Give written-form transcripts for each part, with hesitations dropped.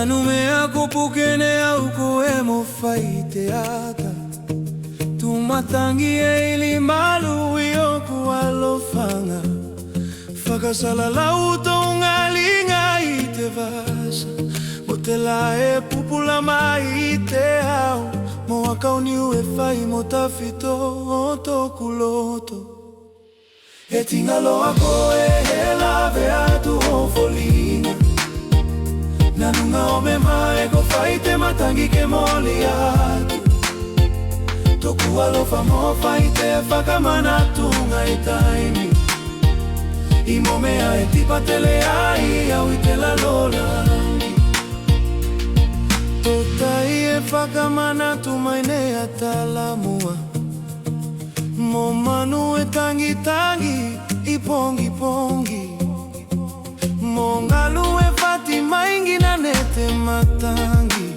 Nanumea kupukene au kuemo faiteata tumatangie ili malu yoku alofanga fakasala lauto ungalinga itevasa motela e pupula maite au moaka uniwe fai motafito otokuloto etingalo ako hela veatu hofolinga nanunga omema ego faite matangi ke moliatu toku alofa mo faite fakamana tunga itaimi imomea etipatele ai au itela lola totai e fakamana tumaine atalamua momanu e tangi tangi ipongi pongi mongalu e fati maingi na nete matangi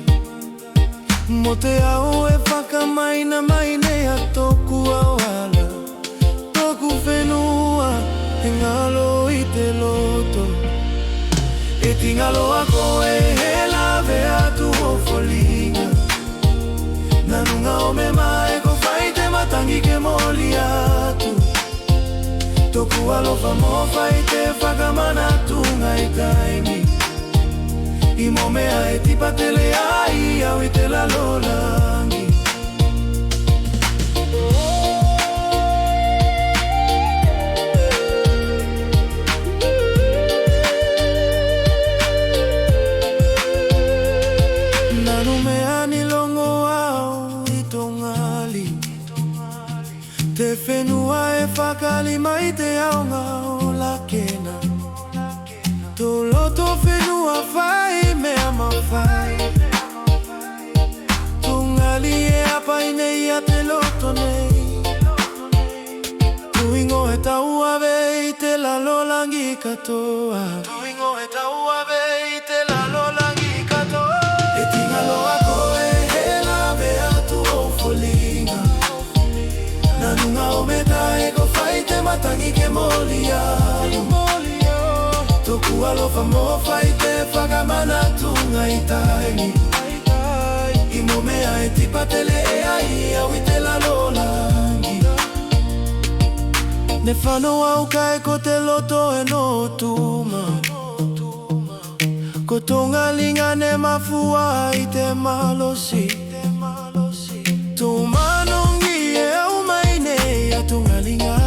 mote au e faka maina maine ya toku awala toku fenua engalo iteloto etingalo ako e hela veatu ofolinga nanunga omema ego faite matangi ke moliatu toku alofa mo faite fakamana tunga itaimi imomea etipatele ai au itela lolangi nanumea nilongo au itongali te fenua e fakali maite au ngao lakena toloto fenua fai mea mafai tungali e apaine ia teloto nei tuingo eta uave ite la lolangi katoa tuingo eta uave ite la lolangi katoa etingalo ako e hela veatu ofolinga nanunga ometa ego faite matangi ke moliatu toku alofa mo faite fakamana tunga itaimi imomea etipatele ai au itela lolangi nefano au kai koteloto eno tuma kotonga linga ne mafua ite malosi tumanongi e au maine ya tunga linga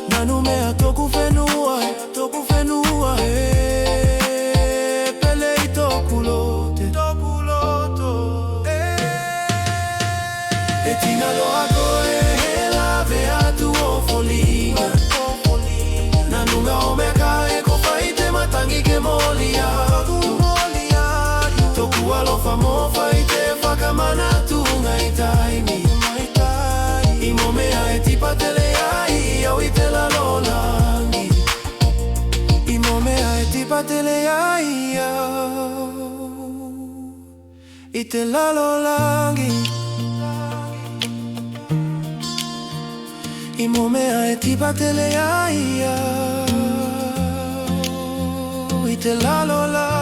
nanumea toku fenua pele itokulote etingalo ako e hela veatu ofolinga nanunga omeka eko faite matangi ke moliatu toku alofa mo faite fakamana tunga itaimi imomea etipatele ai au itela lolangi imomea etipatele ai au itela lolangi imomea etipatele ai au itela lolangi